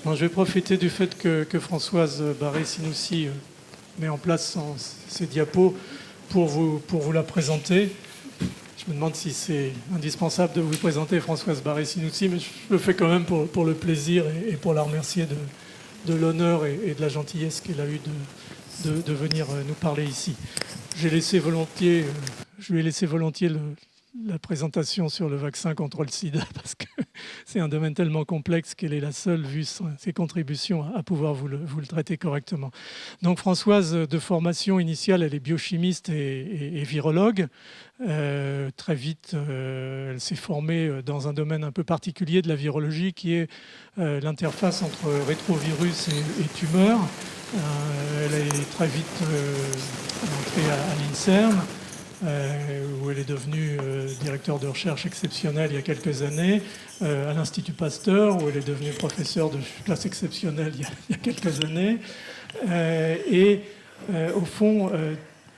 Bon, je vais profiter du fait que Françoise Barré-Sinoussi met en place ses diapos pour vous la présenter. Je me demande si c'est indispensable de vous présenter Françoise Barré-Sinoussi, mais je le fais quand même pour le plaisir et pour la remercier de l'honneur et de la gentillesse qu'elle a eue de venir nous parler ici. Je lui ai laissé volontiers la présentation sur le vaccin contre le sida parce que c'est un domaine tellement complexe qu'elle est la seule, vu ses contributions, à pouvoir vous le traiter correctement. Donc Françoise, de formation initiale, elle est biochimiste et virologue. Très vite, elle s'est formée dans un domaine un peu particulier de la virologie qui est l'interface entre rétrovirus et tumeur. Elle est très vite entrée à l'INSERM, où elle est devenue directeur de recherche exceptionnelle il y a quelques années, à l'Institut Pasteur, où elle est devenue professeure de classe exceptionnelle il y a quelques années. Au fond,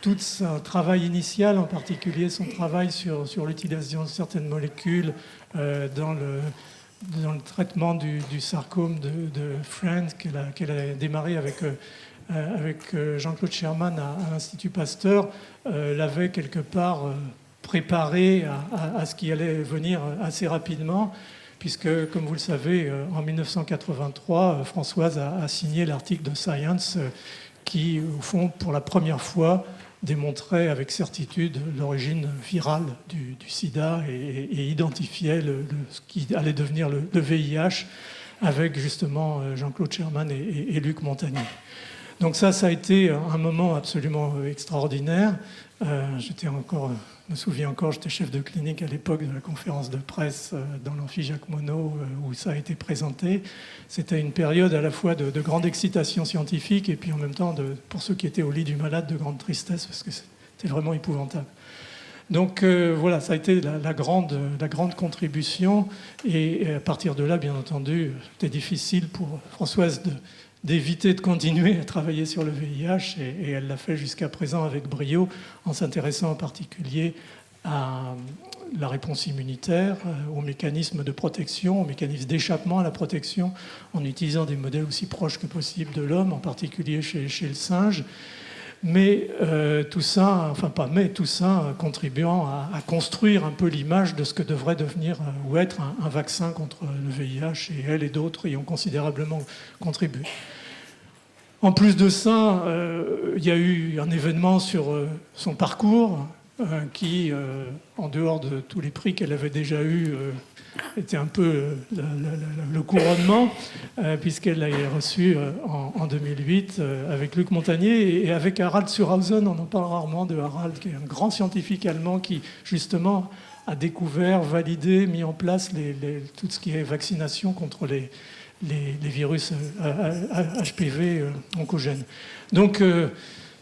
tout son travail initial, en particulier son travail sur l'utilisation de certaines molécules dans le traitement du sarcome de Friend, qu'elle a démarré avec Jean-Claude Sherman à l'Institut Pasteur, l'avait quelque part préparé à ce qui allait venir assez rapidement, puisque, comme vous le savez, en 1983, Françoise a signé l'article de Science qui, au fond, pour la première fois, démontrait avec certitude l'origine virale du sida et identifiait ce qui allait devenir le VIH avec justement Jean-Claude Sherman et Luc Montagnier. Donc ça a été un moment absolument extraordinaire. Je me souviens encore, j'étais chef de clinique à l'époque de la conférence de presse dans l'amphi Jacques Monod où ça a été présenté. C'était une période à la fois de grande excitation scientifique et puis en même temps, pour ceux qui étaient au lit du malade, de grande tristesse parce que c'était vraiment épouvantable. Donc voilà, ça a été la grande contribution et à partir de là, bien entendu, c'était difficile pour Françoise d'éviter de continuer à travailler sur le VIH et elle l'a fait jusqu'à présent avec brio en s'intéressant en particulier à la réponse immunitaire, aux mécanismes de protection, aux mécanismes d'échappement à la protection en utilisant des modèles aussi proches que possible de l'homme, en particulier chez le singe. Mais tout ça contribuant à construire un peu l'image de ce que devrait devenir ou être un vaccin contre le VIH, et elle et d'autres y ont considérablement contribué. En plus de ça, il y a eu un événement sur son parcours qui, en dehors de tous les prix qu'elle avait déjà eus, était un peu le couronnement, puisqu'elle l'a reçu en 2008 avec Luc Montagnier et avec Harald Surhausen. On en parle rarement de Harald, qui est un grand scientifique allemand qui, justement, a découvert, validé, mis en place tout ce qui est vaccination contre les virus HPV oncogènes. Donc,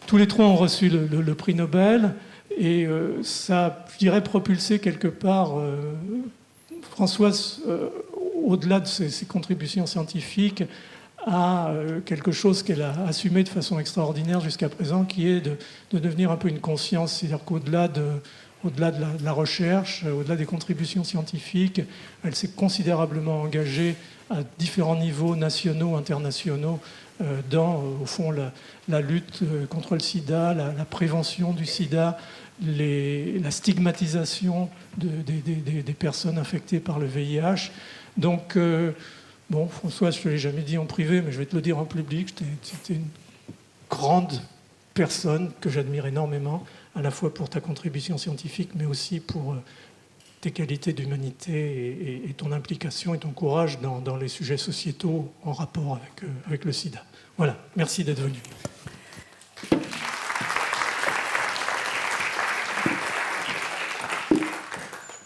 tous les trois ont reçu le prix Nobel et ça a, je dirais, propulsé quelque part Françoise, au-delà de ses contributions scientifiques, a quelque chose qu'elle a assumé de façon extraordinaire jusqu'à présent, qui est de devenir un peu une conscience, c'est-à-dire qu'au-delà de la recherche, au-delà des contributions scientifiques, elle s'est considérablement engagée à différents niveaux nationaux, internationaux, dans, au fond, la lutte contre le sida, la prévention du sida, la stigmatisation des personnes infectées par le VIH. Donc, bon, François, je ne te l'ai jamais dit en privé, mais je vais te le dire en public, c'était une grande personne que j'admire énormément, à la fois pour ta contribution scientifique, mais aussi pour tes qualités d'humanité et ton implication et ton courage dans les sujets sociétaux en rapport avec le sida. Voilà, merci d'être venu.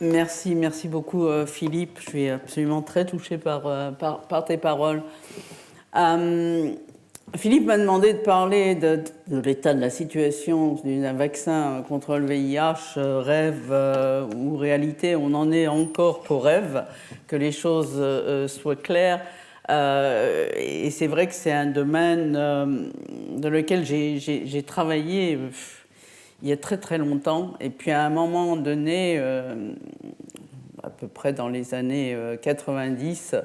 Merci beaucoup Philippe. Je suis absolument très touchée par tes paroles. Philippe m'a demandé de parler de l'état de la situation d'un vaccin contre le VIH, rêve ou réalité. On en est encore qu'au rêve, que les choses soient claires. Et c'est vrai que c'est un domaine dans lequel j'ai travaillé il y a très très longtemps. Et puis à un moment donné, à peu près dans les années 90,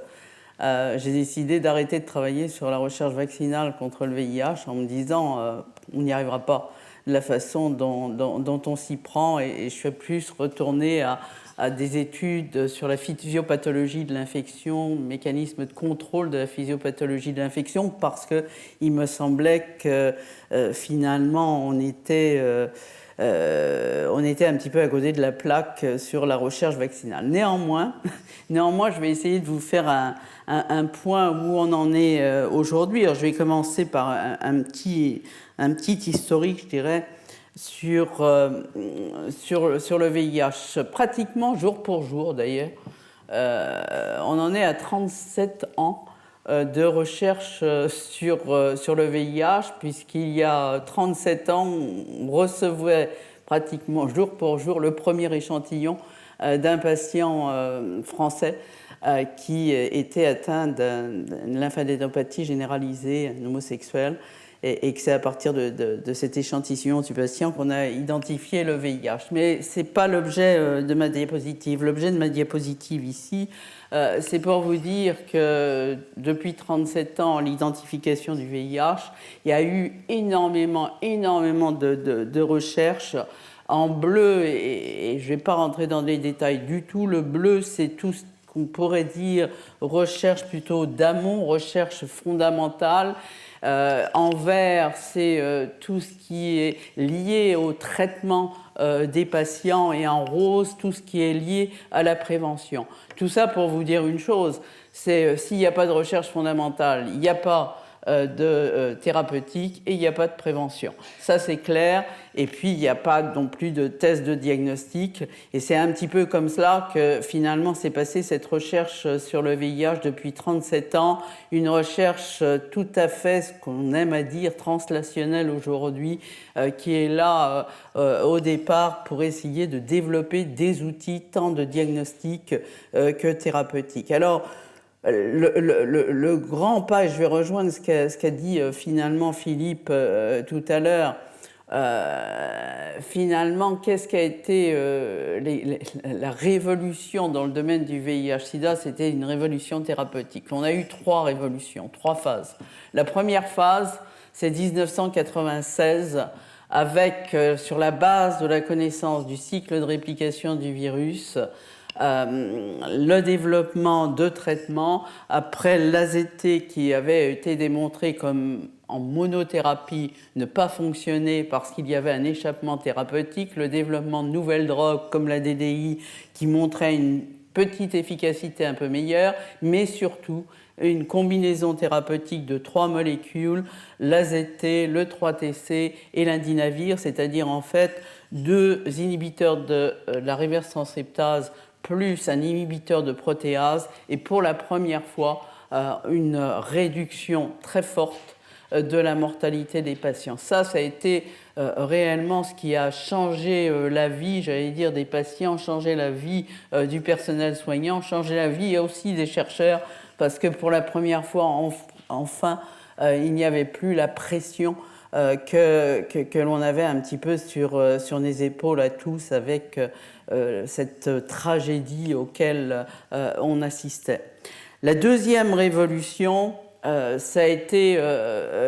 j'ai décidé d'arrêter de travailler sur la recherche vaccinale contre le VIH en me disant on n'y arrivera pas de la façon dont on s'y prend, et je suis plus retournée à des études sur la physiopathologie de l'infection, mécanisme de contrôle de la physiopathologie de l'infection, parce qu'il me semblait que finalement on était un petit peu à côté de la plaque sur la recherche vaccinale. Néanmoins, je vais essayer de vous faire un point où on en est aujourd'hui. Alors, je vais commencer par un petit historique, je dirais, sur le VIH, pratiquement jour pour jour d'ailleurs. On en est à 37 ans de recherche sur le VIH, puisqu'il y a 37 ans, on recevait pratiquement jour pour jour le premier échantillon d'un patient français qui était atteint d'une lymphadentopathie généralisée, un homosexuel, et que c'est à partir de cet échantillon du patient qu'on a identifié le VIH. Mais ce n'est pas l'objet de ma diapositive. L'objet de ma diapositive ici, c'est pour vous dire que depuis 37 ans, l'identification du VIH, il y a eu énormément de recherches. En bleu, et je ne vais pas rentrer dans les détails du tout, le bleu, c'est tout ce qu'on pourrait dire recherche plutôt d'amont, recherche fondamentale. En vert, c'est tout ce qui est lié au traitement des patients, et en rose, tout ce qui est lié à la prévention. Tout ça pour vous dire une chose, c'est s'il n'y a pas de recherche fondamentale, il n'y a pas de thérapeutique et il n'y a pas de prévention. Ça, c'est clair. Et puis, il n'y a pas non plus de test de diagnostic. Et c'est un petit peu comme cela que finalement s'est passée cette recherche sur le VIH depuis 37 ans. Une recherche tout à fait, ce qu'on aime à dire, translationnelle aujourd'hui, qui est là au départ pour essayer de développer des outils tant de diagnostic que thérapeutiques. Alors, le grand pas, et je vais rejoindre ce qu'a dit finalement Philippe tout à l'heure, finalement, qu'est-ce qu'a été la révolution dans le domaine du VIH-Sida? C'était une révolution thérapeutique. On a eu 3 révolutions, 3 phases. La première phase, c'est 1996, avec, sur la base de la connaissance du cycle de réplication du virus, le développement de traitements après l'AZT qui avait été démontré comme en monothérapie ne pas fonctionner parce qu'il y avait un échappement thérapeutique, le développement de nouvelles drogues comme la DDI qui montrait une petite efficacité un peu meilleure, mais surtout une combinaison thérapeutique de 3 molécules, l'AZT, le 3-TC et l'indinavir, c'est-à-dire en fait 2 inhibiteurs de la reverse transcriptase plus un inhibiteur de protéase, et pour la première fois, une réduction très forte de la mortalité des patients. Ça a été réellement ce qui a changé la vie, j'allais dire, des patients, changé la vie du personnel soignant, changé la vie aussi des chercheurs, parce que pour la première fois, enfin, il n'y avait plus la pression que l'on avait un petit peu sur les épaules à tous avec cette tragédie auquel on assistait. La deuxième révolution, ça a été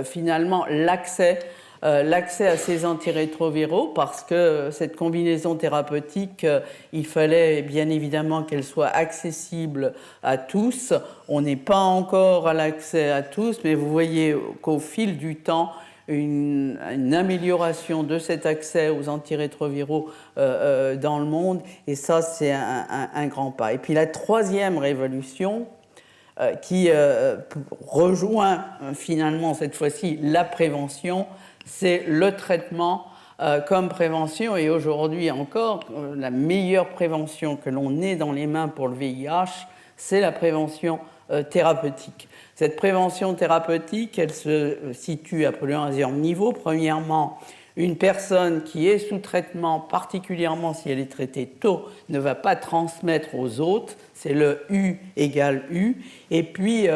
finalement l'accès à ces antirétroviraux, parce que cette combinaison thérapeutique, il fallait bien évidemment qu'elle soit accessible à tous. On n'est pas encore à l'accès à tous, mais vous voyez qu'au fil du temps, une amélioration de cet accès aux antirétroviraux dans le monde, et ça, c'est un grand pas. Et puis la troisième révolution, qui rejoint finalement cette fois-ci la prévention, c'est le traitement comme prévention. Et aujourd'hui encore, la meilleure prévention que l'on ait dans les mains pour le VIH, c'est la prévention thérapeutique. Cette prévention thérapeutique, elle se situe à plusieurs niveaux. Premièrement, une personne qui est sous traitement, particulièrement si elle est traitée tôt, ne va pas transmettre aux autres. C'est le U égale U. Et puis,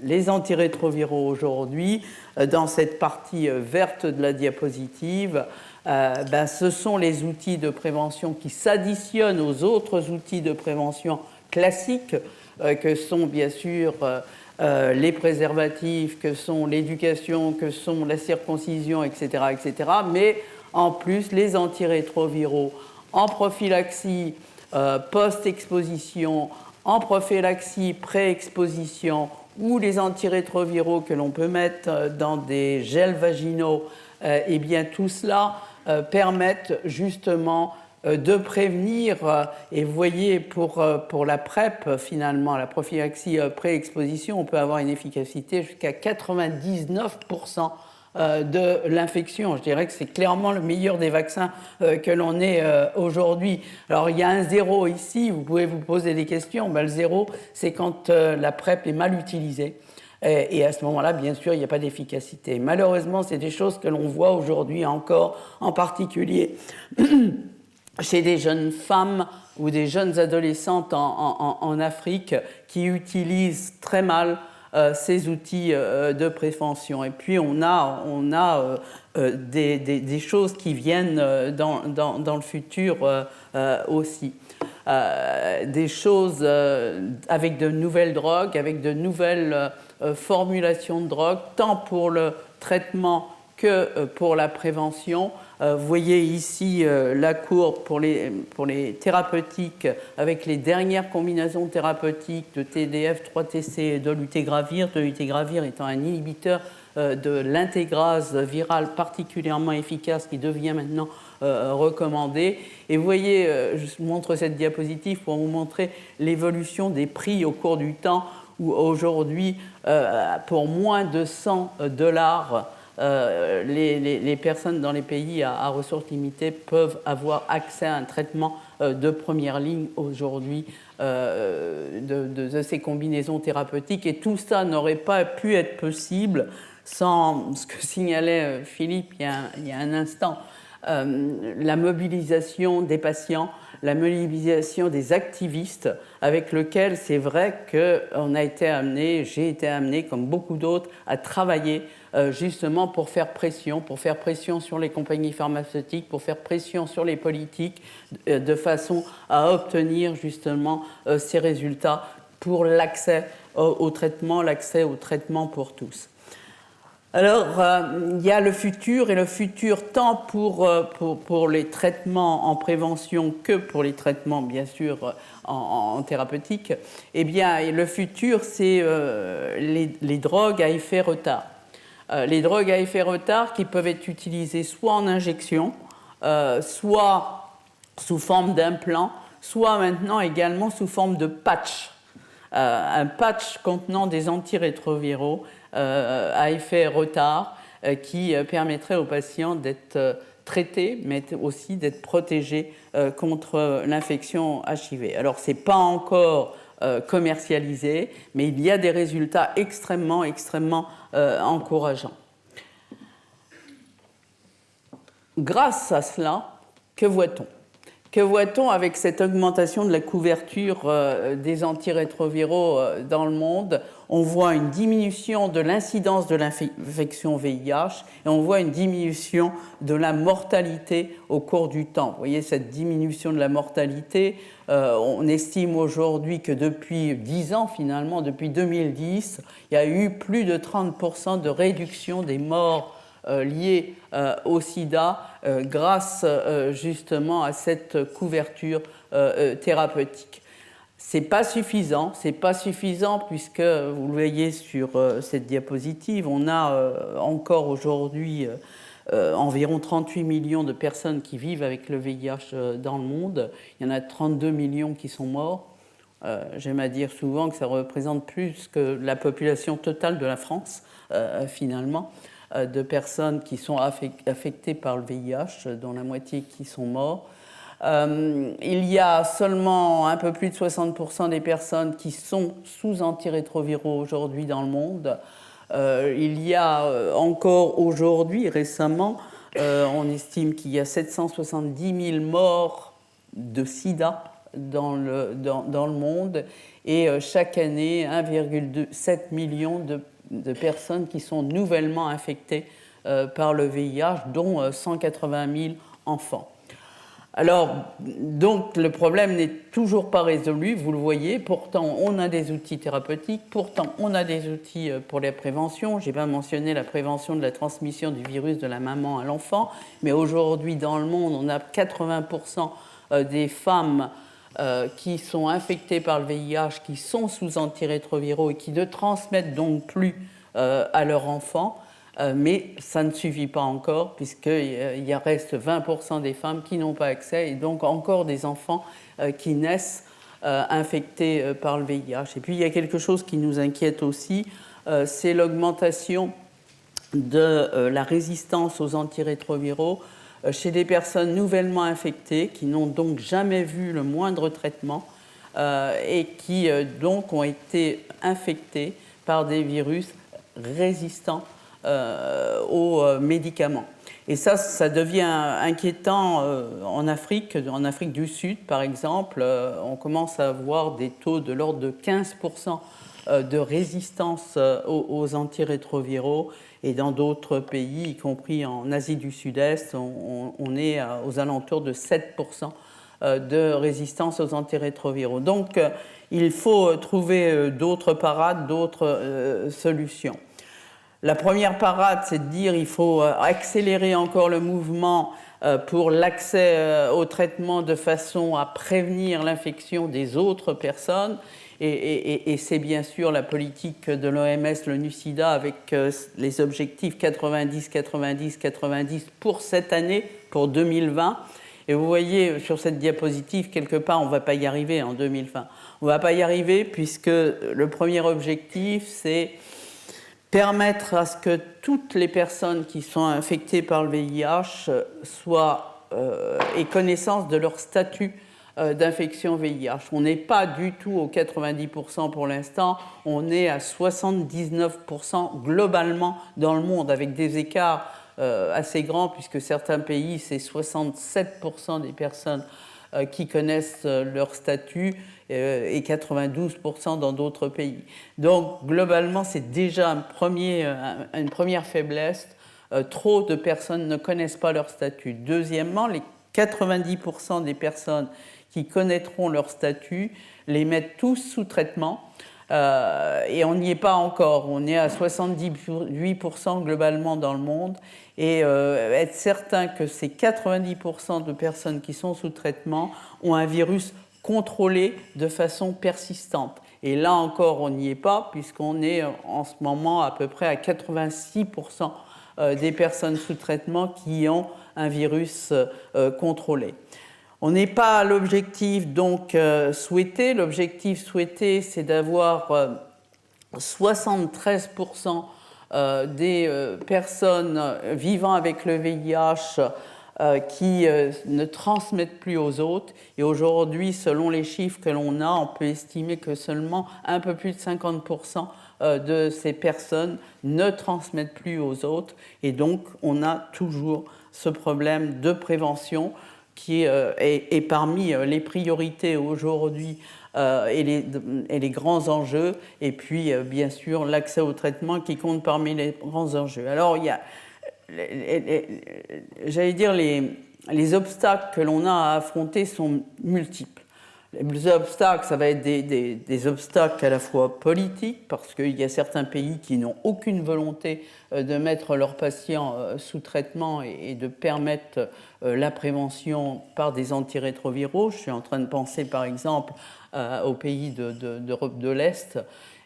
les antirétroviraux aujourd'hui, dans cette partie verte de la diapositive, ce sont les outils de prévention qui s'additionnent aux autres outils de prévention classiques, que sont bien sûr les préservatifs, que sont l'éducation, que sont la circoncision, etc., etc., mais en plus les antirétroviraux en prophylaxie post-exposition, en prophylaxie pré-exposition, ou les antirétroviraux que l'on peut mettre dans des gels vaginaux, eh bien tout cela permettent justement de prévenir, et vous voyez pour la PrEP, finalement, la prophylaxie pré-exposition, on peut avoir une efficacité jusqu'à 99% de l'infection. Je dirais que c'est clairement le meilleur des vaccins que l'on ait aujourd'hui. Alors il y a un zéro ici, vous pouvez vous poser des questions. Ben, le zéro, c'est quand la PrEP est mal utilisée. Et à ce moment-là, bien sûr, il n'y a pas d'efficacité. Malheureusement, c'est des choses que l'on voit aujourd'hui encore, en particulier chez des jeunes femmes ou des jeunes adolescentes en Afrique qui utilisent très mal ces outils de prévention. Et puis on a des choses qui viennent dans le futur aussi. Des choses avec de nouvelles drogues, avec de nouvelles formulations de drogues, tant pour le traitement que pour la prévention. Vous voyez ici la courbe pour les thérapeutiques avec les dernières combinaisons thérapeutiques de TDF, 3TC et dolutegravir. Dolutegravir étant un inhibiteur de l'intégrase virale particulièrement efficace qui devient maintenant recommandé. Et vous voyez, je vous montre cette diapositive pour vous montrer l'évolution des prix au cours du temps où aujourd'hui, pour moins de $100, les personnes dans les pays à ressources limitées peuvent avoir accès à un traitement de première ligne aujourd'hui de ces combinaisons thérapeutiques. Et tout ça n'aurait pas pu être possible sans ce que signalait Philippe il y a un instant, la mobilisation des patients, la mobilisation des activistes avec lesquels c'est vrai qu'on a été amené, j'ai été amené comme beaucoup d'autres à travailler justement pour faire pression sur les compagnies pharmaceutiques, pour faire pression sur les politiques de façon à obtenir justement ces résultats pour l'accès au traitement pour tous. Alors, il y a le futur, et le futur tant pour les traitements en prévention que pour les traitements, bien sûr, en thérapeutique. Eh bien, le futur, c'est les drogues à effet retard. Les drogues à effet retard qui peuvent être utilisées soit en injection, soit sous forme d'implant, soit maintenant également sous forme de patch. Un patch contenant des antirétroviraux à effet retard qui permettrait aux patients d'être traités, mais aussi d'être protégés contre l'infection HIV. Alors, ce n'est pas encore commercialisé, mais il y a des résultats extrêmement encourageants. Grâce à cela, que voit-on ? Que voit-on avec cette augmentation de la couverture des antirétroviraux dans le monde ? On voit une diminution de l'incidence de l'infection VIH et on voit une diminution de la mortalité au cours du temps. Vous voyez cette diminution de la mortalité, on estime aujourd'hui que depuis 10 ans finalement, depuis 2010, il y a eu plus de 30% de réduction des morts liées au sida grâce justement à cette couverture thérapeutique. C'est pas suffisant puisque, vous le voyez sur cette diapositive, on a encore aujourd'hui environ 38 millions de personnes qui vivent avec le VIH dans le monde. Il y en a 32 millions qui sont morts. J'aime à dire souvent que ça représente plus que la population totale de la France, finalement, de personnes qui sont affectées par le VIH, dont la moitié qui sont morts. Il y a seulement un peu plus de 60% des personnes qui sont sous antirétroviraux aujourd'hui dans le monde. Il y a encore aujourd'hui, récemment, on estime qu'il y a 770 000 morts de sida dans le monde et chaque année 1,7 million de personnes qui sont nouvellement infectées par le VIH, dont 180 000 enfants. Alors, donc, le problème n'est toujours pas résolu, vous le voyez. Pourtant, on a des outils thérapeutiques, pourtant, on a des outils pour la prévention. Je n'ai pas mentionné la prévention de la transmission du virus de la maman à l'enfant, mais aujourd'hui, dans le monde, on a 80% des femmes qui sont infectées par le VIH, qui sont sous antirétroviraux et qui ne transmettent donc plus à leur enfant. Mais ça ne suffit pas encore, puisqu'il reste 20% des femmes qui n'ont pas accès, et donc encore des enfants qui naissent infectés par le VIH. Et puis il y a quelque chose qui nous inquiète aussi, c'est l'augmentation de la résistance aux antirétroviraux chez des personnes nouvellement infectées, qui n'ont donc jamais vu le moindre traitement, et qui donc ont été infectées par des virus résistants aux médicaments. Et ça devient inquiétant en Afrique du Sud, par exemple. On commence à avoir des taux de l'ordre de 15% de résistance aux antirétroviraux. Et dans d'autres pays, y compris en Asie du Sud-Est, on est aux alentours de 7% de résistance aux antirétroviraux. Donc, il faut trouver d'autres parades, d'autres solutions. La première parade, c'est de dire qu'il faut accélérer encore le mouvement pour l'accès au traitement de façon à prévenir l'infection des autres personnes. Et c'est bien sûr la politique de l'OMS, le NUCIDA, avec les objectifs 90, 90, 90 pour cette année, pour 2020. Et vous voyez sur cette diapositive, quelque part, on ne va pas y arriver en 2020. On ne va pas y arriver puisque le premier objectif, c'est permettre à ce que toutes les personnes qui sont infectées par le VIH aient connaissance de leur statut d'infection VIH. On n'est pas du tout aux 90% pour l'instant, on est à 79% globalement dans le monde, avec des écarts assez grands, puisque certains pays, c'est 67% des personnes qui connaissent leur statut et 92% dans d'autres pays. Donc, globalement, c'est déjà une première faiblesse. Trop de personnes ne connaissent pas leur statut. Deuxièmement, les 90% des personnes qui connaîtront leur statut les mettent tous sous traitement. Et on n'y est pas encore. On est à 78% globalement dans le monde. Et être certain que ces 90% de personnes qui sont sous traitement ont un virus contrôlé de façon persistante. Et là encore, on n'y est pas, puisqu'on est en ce moment à peu près à 86% des personnes sous traitement qui ont un virus contrôlé. On n'est pas à l'objectif donc souhaité. L'objectif souhaité, c'est d'avoir 73% des personnes vivant avec le VIH qui ne transmettent plus aux autres. Et aujourd'hui, selon les chiffres que l'on a, on peut estimer que seulement un peu plus de 50% de ces personnes ne transmettent plus aux autres. Et donc, on a toujours ce problème de prévention qui est parmi les priorités aujourd'hui et les grands enjeux, et puis bien sûr l'accès au traitement qui compte parmi les grands enjeux. Alors il y a, j'allais dire, les obstacles que l'on a à affronter sont multiples. Les obstacles, ça va être des obstacles à la fois politiques, parce qu'il y a certains pays qui n'ont aucune volonté de mettre leurs patients sous traitement et de permettre la prévention par des antirétroviraux. Je suis en train de penser par exemple aux pays d'Europe de l'Est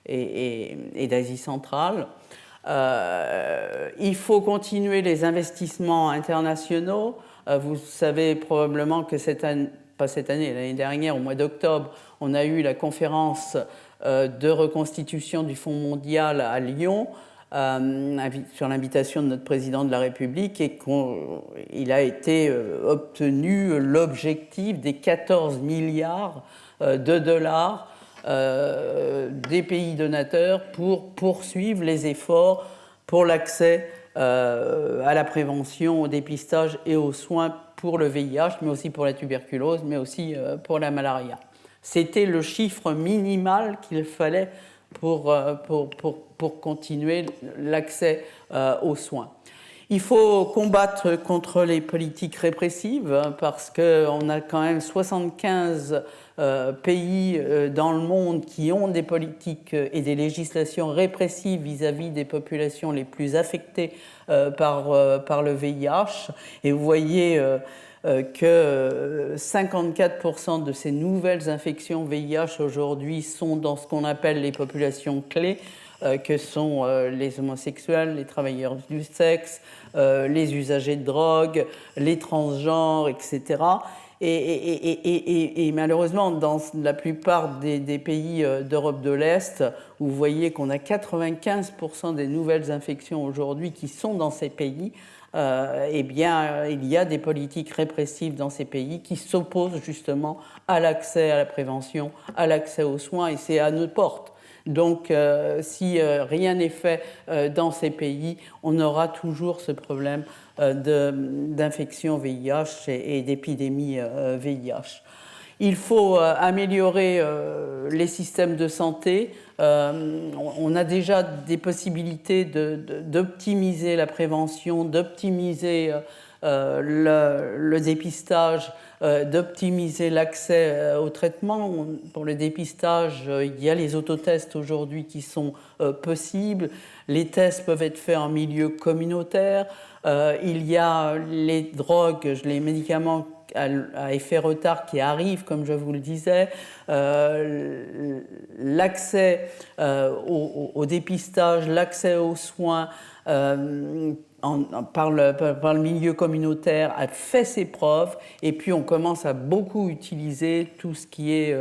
et d'Asie centrale. Il faut continuer les investissements internationaux. Vous savez probablement que l'année dernière, au mois d'octobre, on a eu la conférence de reconstitution du Fonds mondial à Lyon, sur l'invitation de notre président de la République, et il a été obtenu l'objectif des 14 milliards de dollars des pays donateurs pour poursuivre les efforts pour l'accès à la prévention, au dépistage et aux soins pour le VIH, mais aussi pour la tuberculose, mais aussi pour la malaria. C'était le chiffre minimal qu'il fallait pour continuer l'accès aux soins. Il faut combattre contre les politiques répressives parce qu'on a quand même 75 pays dans le monde qui ont des politiques et des législations répressives vis-à-vis des populations les plus affectées par le VIH. Et vous voyez que 54% de ces nouvelles infections VIH aujourd'hui sont dans ce qu'on appelle les populations clés, que sont les homosexuels, les travailleurs du sexe, les usagers de drogue, les transgenres, etc. Et malheureusement, dans la plupart des pays d'Europe de l'Est, vous voyez qu'on a 95% des nouvelles infections aujourd'hui qui sont dans ces pays. Eh bien, il y a des politiques répressives dans ces pays qui s'opposent justement à l'accès à la prévention, à l'accès aux soins, et c'est à nos portes. Donc, si rien n'est fait dans ces pays, on aura toujours ce problème d'infection VIH et d'épidémie VIH. Il faut améliorer les systèmes de santé. On a déjà des possibilités d'optimiser la prévention, d'optimiser le dépistage, d'optimiser l'accès au traitement. Pour le dépistage, il y a les autotests aujourd'hui qui sont possibles. Les tests peuvent être faits en milieu communautaire. Il y a les drogues, les médicaments à effet retard qui arrivent, comme je vous le disais, l'accès au dépistage, l'accès aux soins par le milieu communautaire a fait ses preuves, et puis on commence à beaucoup utiliser tout ce qui est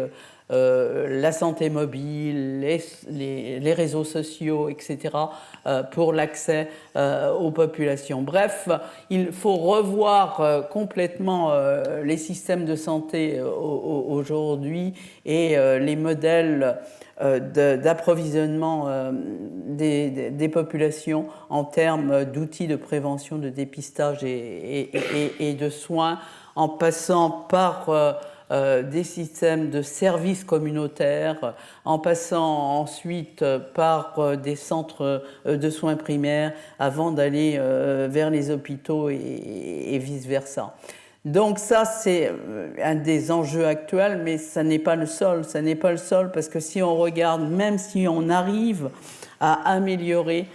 la santé mobile, les réseaux sociaux, etc., pour l'accès aux populations. Bref, il faut revoir complètement les systèmes de santé aujourd'hui et les modèles d'approvisionnement des populations en termes d'outils de prévention, de dépistage et de soins, en passant par des systèmes de services communautaires, en passant ensuite par des centres de soins primaires avant d'aller vers les hôpitaux et vice-versa. Donc ça, c'est un des enjeux actuels, mais ça n'est pas le seul. Ça n'est pas le seul parce que si on regarde, même si on arrive à améliorer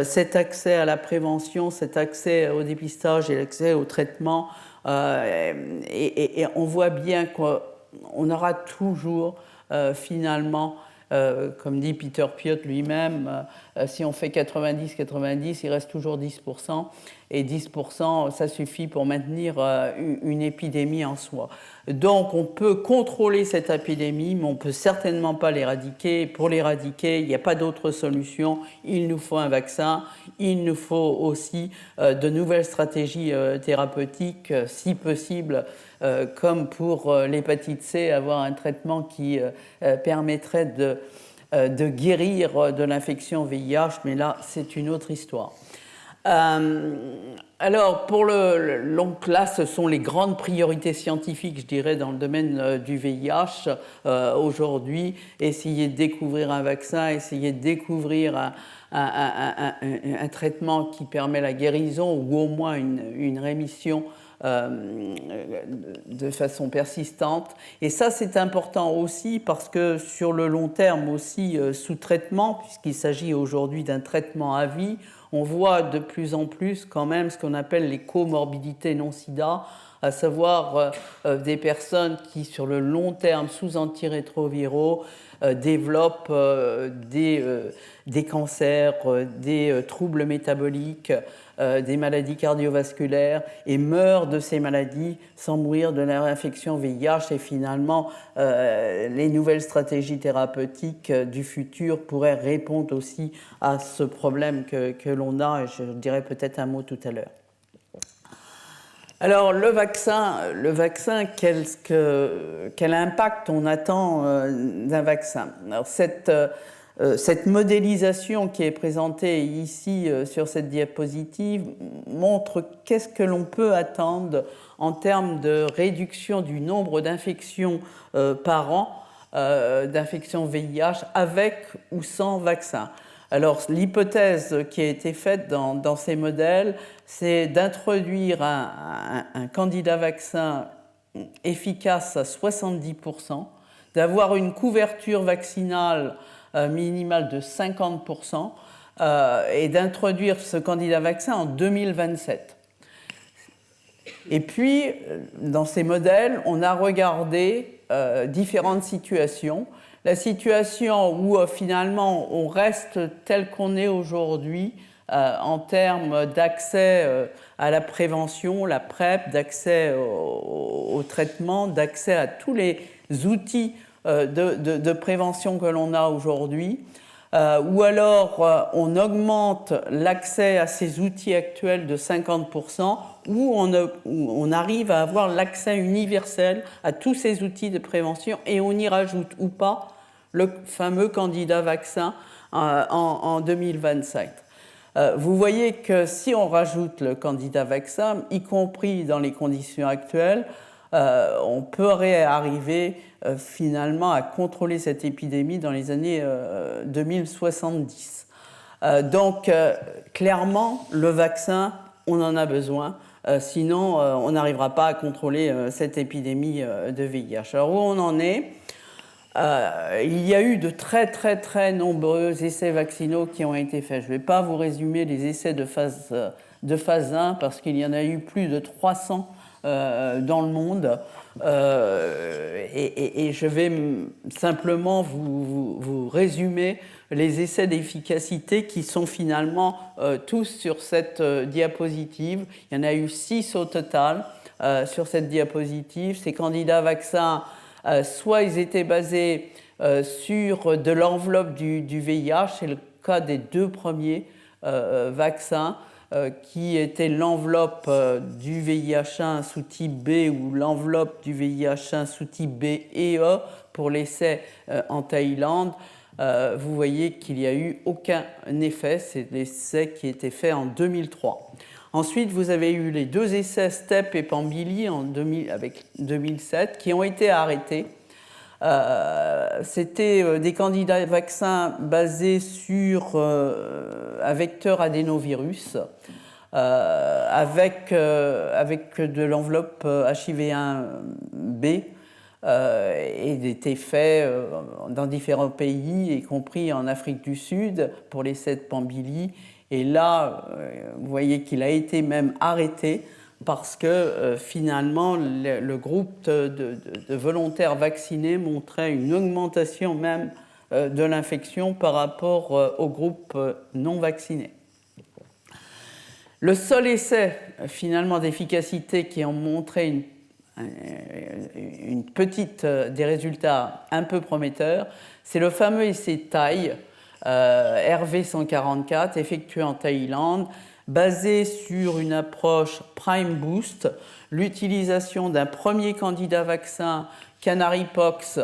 cet accès à la prévention, cet accès au dépistage et l'accès au traitement, et on voit bien qu'on aura toujours finalement, comme dit Peter Piot lui-même, si on fait 90-90, il reste toujours 10%, et 10%, ça suffit pour maintenir une épidémie en soi. Donc on peut contrôler cette épidémie, mais on ne peut certainement pas l'éradiquer. Pour l'éradiquer, il n'y a pas d'autre solution. Il nous faut un vaccin, il nous faut aussi de nouvelles stratégies thérapeutiques, si possible, comme pour l'hépatite C, avoir un traitement qui permettrait de guérir de l'infection VIH, mais là, c'est une autre histoire. Alors, donc là, ce sont les grandes priorités scientifiques, je dirais, dans le domaine du VIH aujourd'hui. Essayer de découvrir un vaccin, essayer de découvrir un traitement qui permet la guérison ou au moins une rémission de façon persistante. Et ça, c'est important aussi parce que sur le long terme aussi, sous traitement, puisqu'il s'agit aujourd'hui d'un traitement à vie, on voit de plus en plus quand même ce qu'on appelle les comorbidités non-sida, à savoir des personnes qui, sur le long terme, sous antirétroviraux, développent des cancers, des troubles métaboliques, des maladies cardiovasculaires et meurent de ces maladies sans mourir de l'infection VIH. Et finalement, les nouvelles stratégies thérapeutiques du futur pourraient répondre aussi à ce problème que l'on a, et je dirai peut-être un mot tout à l'heure. Alors le vaccin, quel impact on attend d'un vaccin? Alors cette modélisation qui est présentée ici sur cette diapositive montre qu'est-ce que l'on peut attendre en termes de réduction du nombre d'infections par an, d'infections VIH avec ou sans vaccin. Alors, l'hypothèse qui a été faite dans ces modèles, c'est d'introduire un candidat vaccin efficace à 70%, d'avoir une couverture vaccinale minimale de 50% et d'introduire ce candidat vaccin en 2027. Et puis, dans ces modèles, on a regardé différentes situations. La situation où finalement on reste tel qu'on est aujourd'hui en termes d'accès à la prévention, la PrEP, d'accès au traitement, d'accès à tous les outils de prévention que l'on a aujourd'hui, ou alors on augmente l'accès à ces outils actuels de 50%, ou on arrive à avoir l'accès universel à tous ces outils de prévention et on y rajoute ou pas le fameux candidat vaccin en 2025. Vous voyez que si on rajoute le candidat vaccin, y compris dans les conditions actuelles, on pourrait arriver finalement à contrôler cette épidémie dans les années 2070. Donc, clairement, le vaccin, on en a besoin. Sinon, on n'arrivera pas à contrôler cette épidémie de VIH. Alors, où on en est ? Il y a eu de très nombreux essais vaccinaux qui ont été faits. Je ne vais pas vous résumer les essais de phase 1 parce qu'il y en a eu plus de 300 dans le monde. Et je vais simplement vous résumer les essais d'efficacité qui sont finalement tous sur cette diapositive. Il y en a eu 6 au total sur cette diapositive. Ces candidats vaccins, soit ils étaient basés sur de l'enveloppe du VIH, c'est le cas des 2 premiers vaccins, qui était l'enveloppe du VIH1 sous type B ou l'enveloppe du VIH1 sous type B et E pour l'essai en Thaïlande. Vous voyez qu'il n'y a eu aucun effet, c'est l'essai qui a été fait en 2003. Ensuite, vous avez eu les 2 essais STEP et Pambili avec 2007 qui ont été arrêtés. C'était des candidats vaccins basés sur un vecteur adénovirus avec de l'enveloppe HIV1B et étaient faits dans différents pays, y compris en Afrique du Sud pour l'essai de Pambili. Et là, vous voyez qu'il a été même arrêté parce que finalement, le groupe de volontaires vaccinés montrait une augmentation même de l'infection par rapport au groupe non vacciné. Le seul essai finalement d'efficacité qui a montré des résultats un peu prometteurs, c'est le fameux essai Thaï, RV144, effectué en Thaïlande, basé sur une approche Prime Boost, l'utilisation d'un premier candidat vaccin Canarypox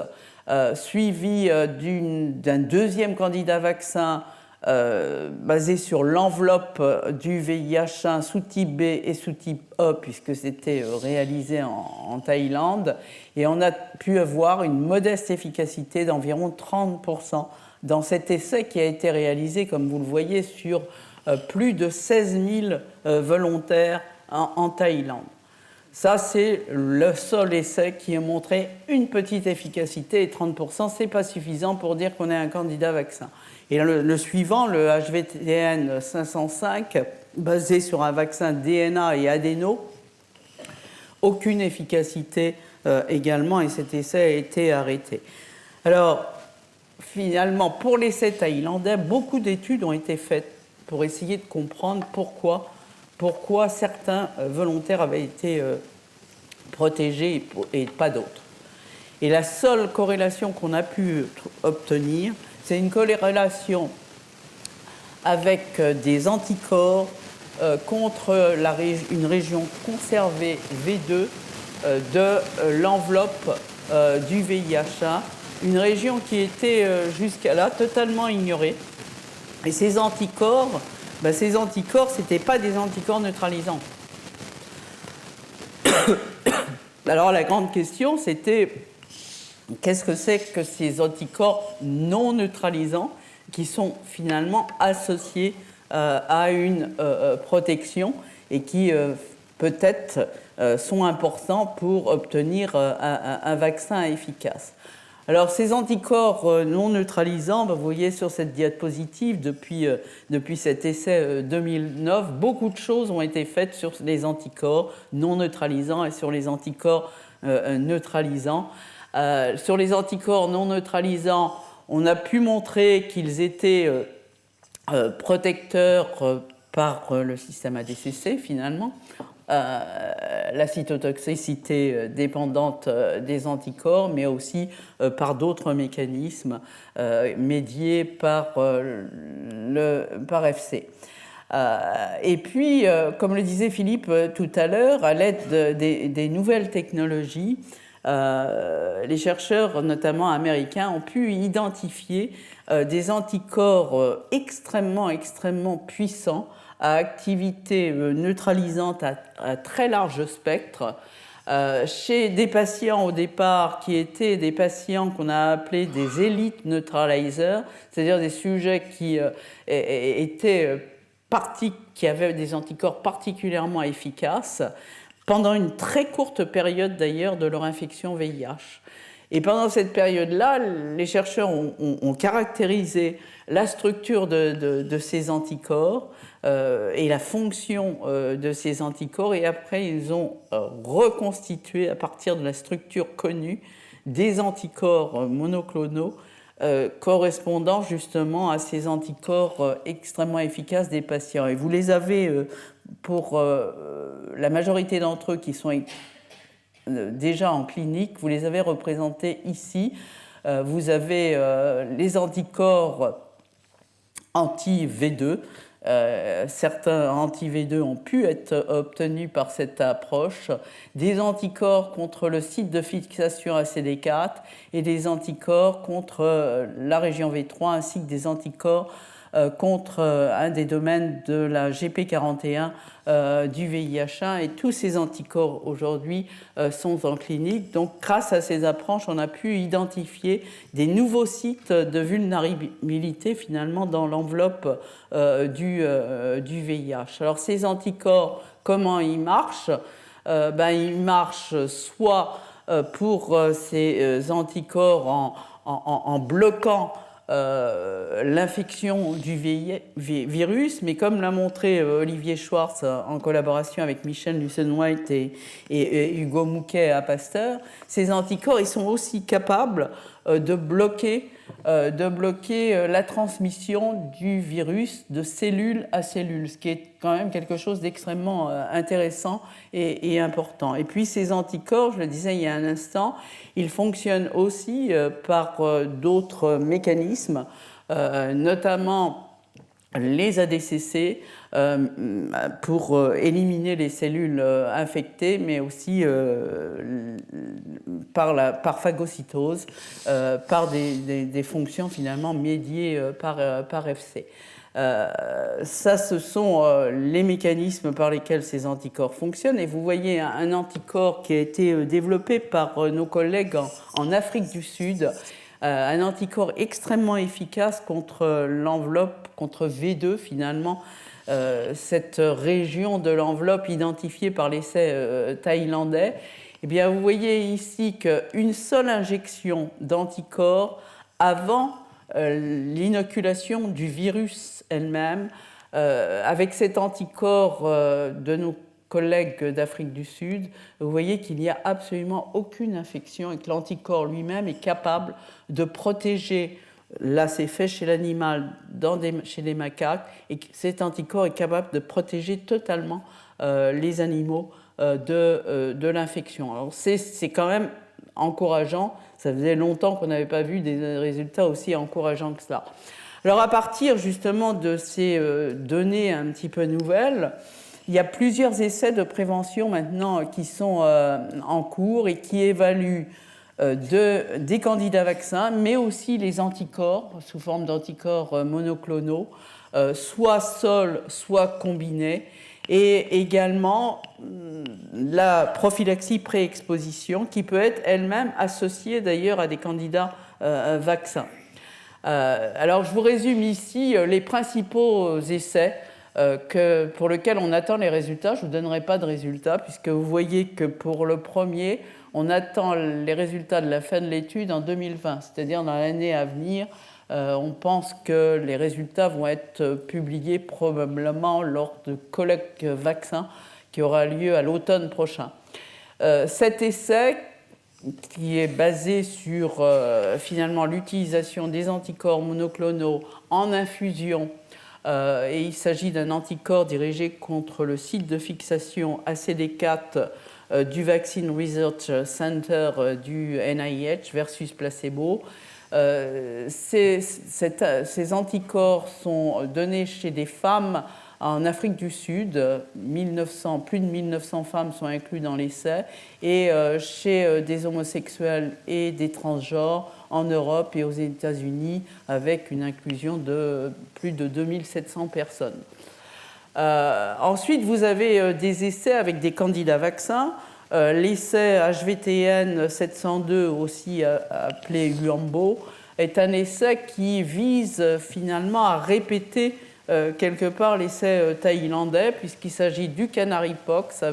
suivi d'un deuxième candidat vaccin basé sur l'enveloppe du VIH1 sous type B et sous type E, puisque c'était réalisé en Thaïlande, et on a pu avoir une modeste efficacité d'environ 30% dans cet essai qui a été réalisé, comme vous le voyez, sur plus de 16 000 volontaires en Thaïlande. Ça, c'est le seul essai qui a montré une petite efficacité, et 30%, ce n'est pas suffisant pour dire qu'on est un candidat vaccin. Et le suivant, le HVTN 505, basé sur un vaccin DNA et adéno, aucune efficacité également, et cet essai a été arrêté. Alors, finalement, pour l'essai thaïlandais, beaucoup d'études ont été faites pour essayer de comprendre pourquoi certains volontaires avaient été protégés et pas d'autres. Et la seule corrélation qu'on a pu obtenir, c'est une corrélation avec des anticorps contre une région conservée V2 de l'enveloppe du VIH1, une région qui était jusqu'à là totalement ignorée. Et ces anticorps, ce n'étaient pas des anticorps neutralisants. Alors la grande question, c'était qu'est-ce que c'est que ces anticorps non neutralisants? qui sont finalement associés à une protection et qui peut-être sont importants pour obtenir un vaccin efficace. Alors ces anticorps non neutralisants, vous voyez sur cette diapositive, depuis cet essai 2009, beaucoup de choses ont été faites sur les anticorps non neutralisants et sur les anticorps neutralisants. Sur les anticorps non neutralisants, on a pu montrer qu'ils étaient protecteurs par le système ADCC finalement. La cytotoxicité dépendante des anticorps, mais aussi par d'autres mécanismes médiés par FC. Et puis, comme le disait Philippe tout à l'heure, à l'aide des nouvelles technologies, les chercheurs, notamment américains, ont pu identifier des anticorps extrêmement puissants à activité neutralisante à très large spectre, chez des patients au départ qui étaient des patients qu'on a appelés des elite neutralizers, c'est-à-dire des sujets qui avaient des anticorps particulièrement efficaces, pendant une très courte période d'ailleurs de leur infection VIH. Et pendant cette période-là, les chercheurs ont caractérisé la structure de ces anticorps et la fonction de ces anticorps, et après ils ont reconstitué à partir de la structure connue des anticorps monoclonaux correspondant justement à ces anticorps extrêmement efficaces des patients. Et vous les avez pour la majorité d'entre eux qui sont déjà en clinique, vous les avez représentés ici. Vous avez les anticorps anti-V2. Certains anti-V2 ont pu être obtenus par cette approche, des anticorps contre le site de fixation ACD4 et des anticorps contre la région V3, ainsi que des anticorps contre un des domaines de la GP41 du VIH1, et tous ces anticorps aujourd'hui sont en clinique. Donc grâce à ces approches, on a pu identifier des nouveaux sites de vulnérabilité finalement dans l'enveloppe du VIH. Alors ces anticorps, comment ils marchent? Ils marchent soit pour ces anticorps en bloquant l'infection du virus, mais comme l'a montré Olivier Schwartz en collaboration avec Michel Nussen-White et Hugo Mouquet à Pasteur, ces anticorps ils sont aussi capables de bloquer la transmission du virus de cellule à cellule, ce qui est quand même quelque chose d'extrêmement intéressant et important. Et puis ces anticorps, je le disais il y a un instant, ils fonctionnent aussi par d'autres mécanismes, notamment les ADCC pour éliminer les cellules infectées, mais aussi par phagocytose, par des fonctions finalement médiées par FC. Ça, ce sont les mécanismes par lesquels ces anticorps fonctionnent. Et vous voyez un anticorps qui a été développé par nos collègues en Afrique du Sud, un anticorps extrêmement efficace contre l'enveloppe, contre V2 finalement, cette région de l'enveloppe identifiée par l'essai thaïlandais. Eh bien, vous voyez ici qu'une seule injection d'anticorps avant l'inoculation du virus elle-même, avec cet anticorps de nos collègues d'Afrique du Sud, vous voyez qu'il n'y a absolument aucune infection et que l'anticorps lui-même est capable de protéger. Là, c'est fait chez l'animal, chez les macaques, et cet anticorps est capable de protéger totalement les animaux de l'infection. Alors, c'est quand même encourageant. Ça faisait longtemps qu'on n'avait pas vu des résultats aussi encourageants que cela. Alors, à partir justement de ces données un petit peu nouvelles, il y a plusieurs essais de prévention maintenant qui sont en cours et qui évaluent des candidats vaccins, mais aussi les anticorps, sous forme d'anticorps monoclonaux, soit seuls, soit combinés, et également la prophylaxie pré-exposition, qui peut être elle-même associée d'ailleurs à des candidats vaccins. Alors, je vous résume ici les principaux essais pour lesquels on attend les résultats. Je ne vous donnerai pas de résultats, puisque vous voyez que pour le premier, on attend les résultats de la fin de l'étude en 2020, c'est-à-dire dans l'année à venir. On pense que les résultats vont être publiés probablement lors de colloque vaccin qui aura lieu à l'automne prochain. Cet essai, qui est basé sur finalement l'utilisation des anticorps monoclonaux en infusion, et il s'agit d'un anticorps dirigé contre le site de fixation ACD4 du Vaccine Research Center du NIH versus placebo. Ces anticorps sont donnés chez des femmes en Afrique du Sud. Plus de 1900 femmes sont incluses dans l'essai, et chez des homosexuels et des transgenres en Europe et aux États-Unis, avec une inclusion de plus de 2700 personnes. Ensuite, vous avez des essais avec des candidats vaccins. L'essai HVTN 702, aussi appelé UAMBO, est un essai qui vise finalement à répéter quelque part l'essai thaïlandais, puisqu'il s'agit du canarypox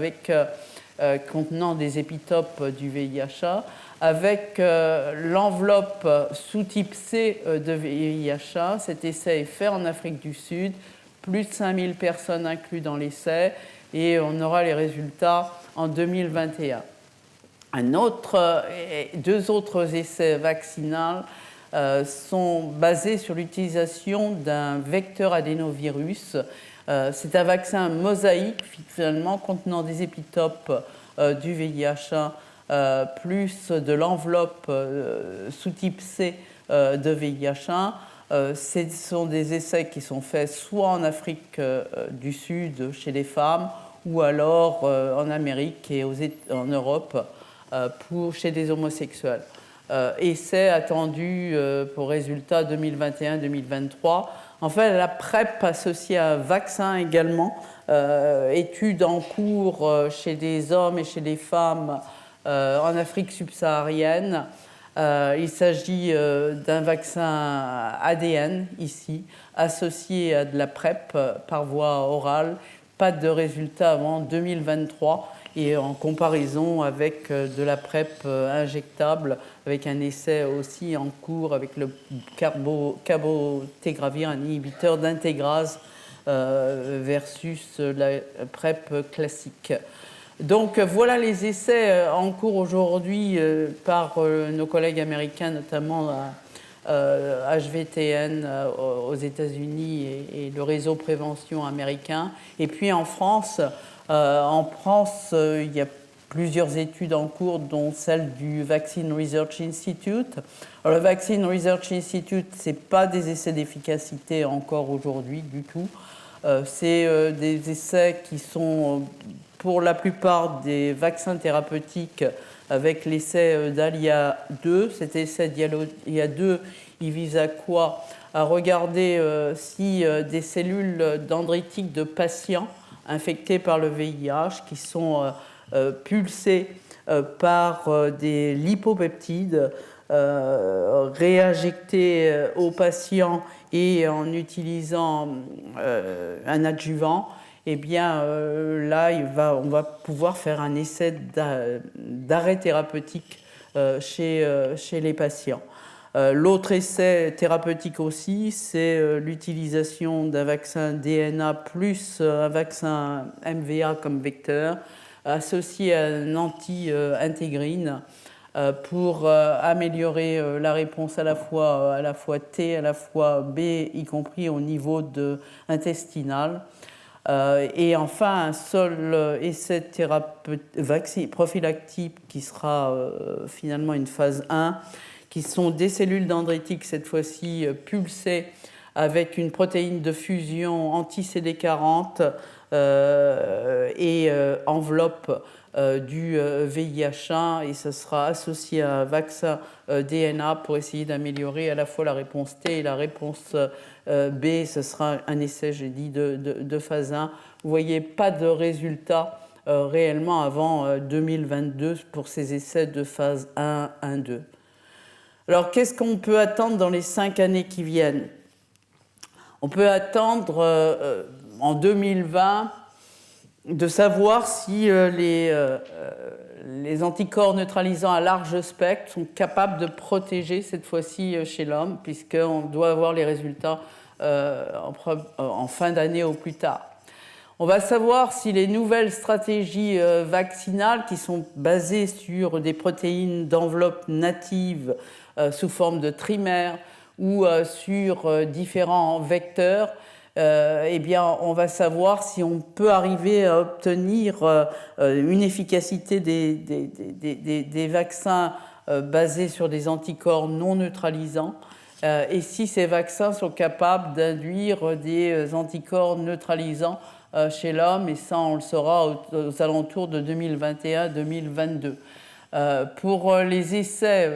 contenant des épitopes du VIH-A, avec l'enveloppe sous-type C de VIH-A. Cet essai est fait en Afrique du Sud, plus de 5000 personnes incluses dans l'essai, et on aura les résultats en 2021. Deux autres essais vaccinaux sont basés sur l'utilisation d'un vecteur adénovirus. C'est un vaccin mosaïque, finalement, contenant des épitopes du VIH-A, plus de l'enveloppe sous-type C de VIH-A. Ce sont des essais qui sont faits soit en Afrique du Sud chez les femmes, ou alors en Amérique et en Europe chez des homosexuels. Essai attendu pour résultats 2021-2023. Enfin, la PrEP associée à un vaccin également, étude en cours chez des hommes et chez des femmes en Afrique subsaharienne. Il s'agit d'un vaccin ADN ici, associé à de la PrEP par voie orale. Pas de résultats avant 2023, et en comparaison avec de la PrEP injectable, avec un essai aussi en cours avec le cabotegravir, un inhibiteur d'intégrase, versus la PrEP classique. Donc voilà les essais en cours aujourd'hui par nos collègues américains, notamment HVTN aux États-Unis et le réseau prévention américain. Et puis en France, il y a plusieurs études en cours, dont celle du Vaccine Research Institute. Alors, le Vaccine Research Institute, ce n'est pas des essais d'efficacité encore aujourd'hui du tout. C'est des essais qui sont, pour la plupart, des vaccins thérapeutiques, avec l'essai DALIA-2. Cet essai DALIA-2, il vise à quoi? À regarder si des cellules dendritiques de patients infectés par le VIH, qui sont pulsées par des lipopeptides, réinjectés aux patients et en utilisant un adjuvant, eh bien là, on va pouvoir faire un essai d'arrêt thérapeutique chez les patients. L'autre essai thérapeutique aussi, c'est l'utilisation d'un vaccin DNA plus un vaccin MVA comme vecteur, associé à un anti-intégrine, pour améliorer la réponse à la fois T, à la fois B, y compris au niveau intestinal. Et enfin, un seul essai prophylactique qui sera finalement une phase 1, qui sont des cellules dendritiques, cette fois-ci pulsées avec une protéine de fusion anti-CD40 et enveloppe du VIH-A, et ce sera associé à un vaccin DNA pour essayer d'améliorer à la fois la réponse T et la réponse B. Ce sera un essai, j'ai dit, de phase 1. Vous voyez, pas de résultats réellement avant 2022 pour ces essais de phase 1, 1, 2. Alors, qu'est-ce qu'on peut attendre dans les 5 années qui viennent? On peut attendre en 2020 de savoir si les anticorps neutralisants à large spectre sont capables de protéger cette fois-ci chez l'homme, puisqu'on doit avoir les résultats en fin d'année au plus tard. On va savoir si les nouvelles stratégies vaccinales qui sont basées sur des protéines d'enveloppe native sous forme de trimères ou sur différents vecteurs, eh bien, on va savoir si on peut arriver à obtenir une efficacité des vaccins basés sur des anticorps non neutralisants et si ces vaccins sont capables d'induire des anticorps neutralisants chez l'homme, et ça on le saura aux alentours de 2021-2022. Pour les essais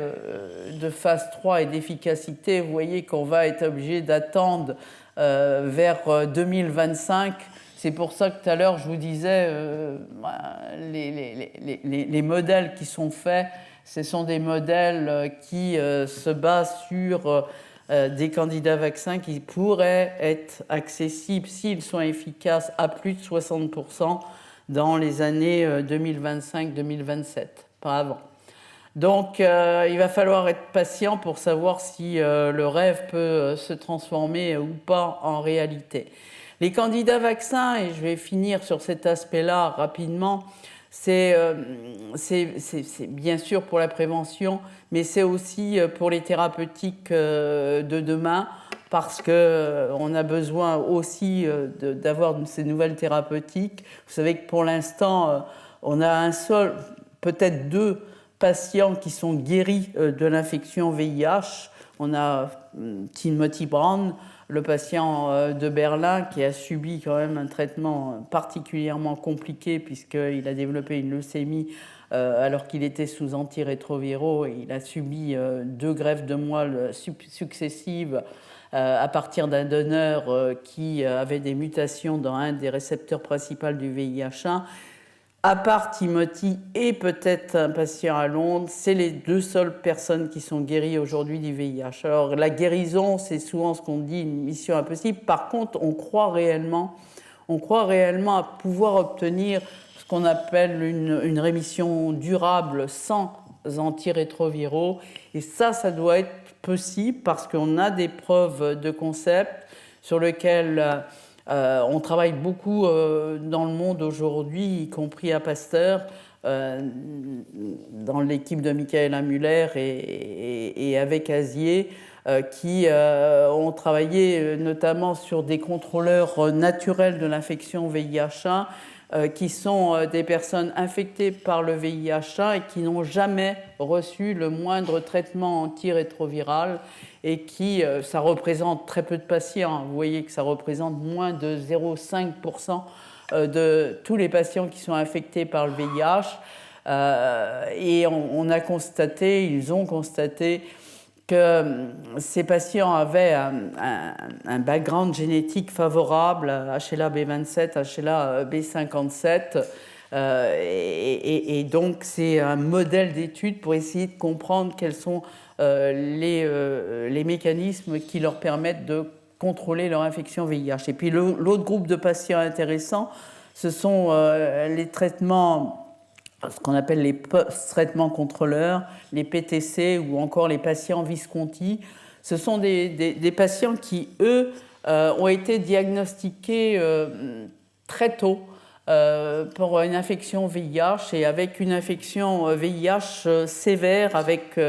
de phase 3 et d'efficacité, vous voyez qu'on va être obligé d'attendre vers 2025. C'est pour ça que tout à l'heure je vous disais les modèles qui sont faits, ce sont des modèles qui se basent sur des candidats vaccins qui pourraient être accessibles s'ils sont efficaces à plus de 60% dans les années 2025-2027, pas avant. Donc il va falloir être patient pour savoir si le rêve peut se transformer ou pas en réalité. Les candidats vaccins, et je vais finir sur cet aspect-là rapidement, c'est bien sûr pour la prévention, mais c'est aussi pour les thérapeutiques de demain, parce qu'on a besoin aussi d'avoir ces nouvelles thérapeutiques. Vous savez que pour l'instant, on a un seul, peut-être 2 patients qui sont guéris de l'infection VIH. On a Timothy Brown, le patient de Berlin, qui a subi quand même un traitement particulièrement compliqué puisqu'il a développé une leucémie alors qu'il était sous antirétroviraux et il a subi 2 greffes de moelle successives à partir d'un donneur qui avait des mutations dans un des récepteurs principaux du VIH1. À part Timothy et peut-être un patient à Londres, c'est les 2 seules personnes qui sont guéries aujourd'hui du VIH. Alors la guérison, c'est souvent ce qu'on dit, une mission impossible. Par contre, on croit réellement à pouvoir obtenir ce qu'on appelle une rémission durable sans antirétroviraux. Et ça doit être possible parce qu'on a des preuves de concept sur lesquelles on travaille beaucoup dans le monde aujourd'hui, y compris à Pasteur, dans l'équipe de Michaela Müller et avec Azier, qui ont travaillé notamment sur des contrôleurs naturels de l'infection VIH1, qui sont des personnes infectées par le VIH1 et qui n'ont jamais reçu le moindre traitement antirétroviral et qui, ça représente très peu de patients. Vous voyez que ça représente moins de 0,5% de tous les patients qui sont infectés par le VIH. Et ils ont constaté que ces patients avaient un background génétique favorable à HLA B27, HLA B57. Et donc, c'est un modèle d'étude pour essayer de comprendre quels sont les mécanismes qui leur permettent de contrôler leur infection VIH. Et puis, l'autre groupe de patients intéressants, ce sont les traitements, ce qu'on appelle les post-traitements contrôleurs, les PTC ou encore les patients Visconti. Ce sont des patients qui, eux, ont été diagnostiqués très tôt pour une infection VIH et avec une infection VIH sévère avec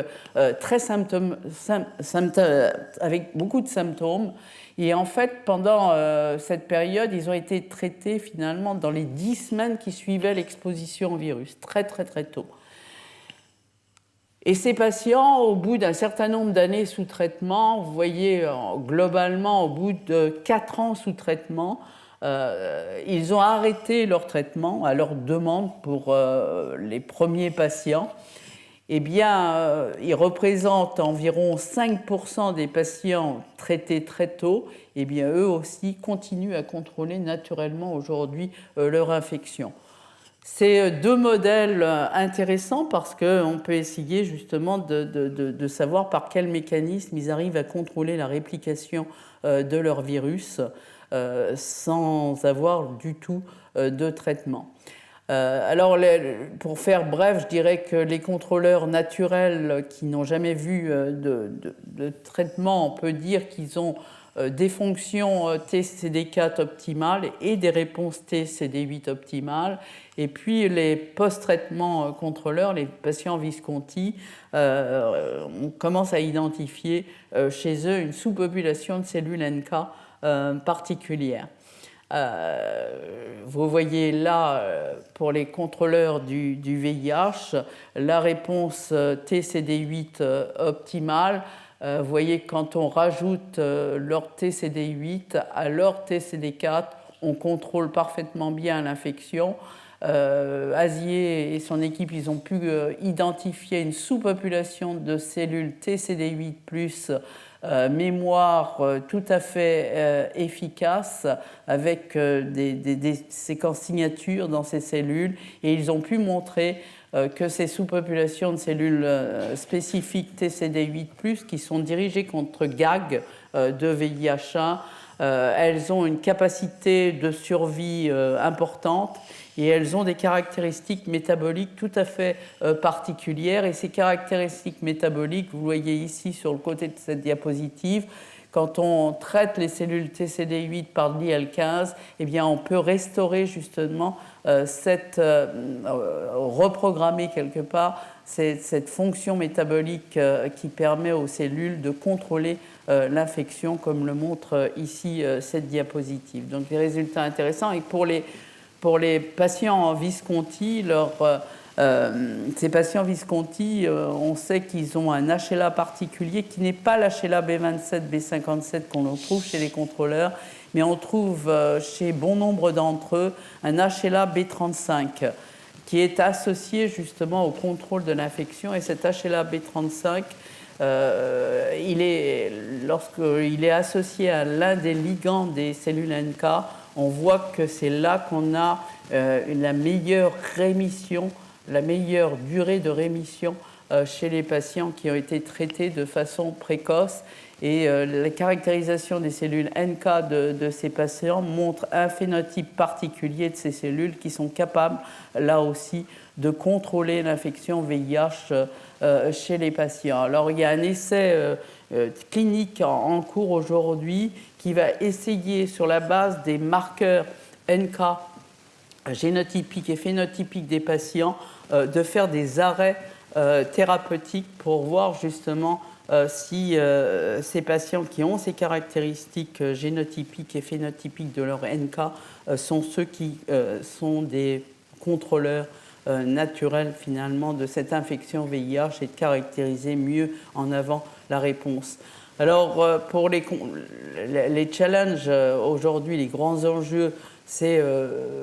avec beaucoup de symptômes. Et en fait, pendant cette période, ils ont été traités finalement dans les 10 semaines qui suivaient l'exposition au virus, très très très tôt. Et ces patients, au bout d'un certain nombre d'années sous traitement, vous voyez globalement au bout de 4 ans sous traitement, ils ont arrêté leur traitement à leur demande pour les premiers patients. Eh bien, ils représentent environ 5% des patients traités très tôt. Eh bien, eux aussi continuent à contrôler naturellement aujourd'hui leur infection. C'est deux modèles intéressants parce qu'on peut essayer justement de savoir par quel mécanisme ils arrivent à contrôler la réplication de leur virus sans avoir du tout de traitement. Alors, pour faire bref, je dirais que les contrôleurs naturels qui n'ont jamais vu de traitement, on peut dire qu'ils ont des fonctions TCD4 optimales et des réponses TCD8 optimales. Et puis les post-traitements contrôleurs, les patients Visconti, on commence à identifier chez eux une sous-population de cellules NK particulière. Vous voyez là, pour les contrôleurs du VIH, la réponse TCD8 optimale. Vous voyez, quand on rajoute leur TCD8 à leur TCD4, on contrôle parfaitement bien l'infection. Azier et son équipe, ils ont pu identifier une sous-population de cellules TCD8+, mémoire tout à fait efficace, avec des séquences signatures dans ces cellules, et ils ont pu montrer que ces sous-populations de cellules spécifiques TCD8+, qui sont dirigées contre GAG de VIH1, elles ont une capacité de survie importante et elles ont des caractéristiques métaboliques tout à fait particulières. Et ces caractéristiques métaboliques, vous voyez ici sur le côté de cette diapositive, quand on traite les cellules TCD8 par l'IL-15, eh bien on peut restaurer justement reprogrammer quelque part cette fonction métabolique qui permet aux cellules de contrôler l'infection, comme le montre ici cette diapositive. Donc des résultats intéressants. Et pour les patients Visconti, ces patients Visconti, on sait qu'ils ont un HLA particulier qui n'est pas l'HLA B27, B57 qu'on trouve chez les contrôleurs, mais on trouve chez bon nombre d'entre eux un HLA B35 qui est associé justement au contrôle de l'infection. Et cet HLA B35, lorsqu'il est associé à l'un des ligands des cellules NK, on voit que c'est là qu'on a la meilleure rémission, la meilleure durée de rémission chez les patients qui ont été traités de façon précoce. Et la caractérisation des cellules NK de ces patients montre un phénotype particulier de ces cellules qui sont capables, là aussi, de contrôler l'infection VIH chez les patients. Alors, il y a un essai clinique en cours aujourd'hui qui va essayer, sur la base des marqueurs NK génotypiques et phénotypiques des patients, de faire des arrêts thérapeutiques pour voir justement si ces patients qui ont ces caractéristiques génotypiques et phénotypiques de leur NK sont ceux qui sont des contrôleurs naturels finalement de cette infection VIH et de caractériser mieux en avant la réponse. Alors pour les challenges aujourd'hui, les grands enjeux, c'est,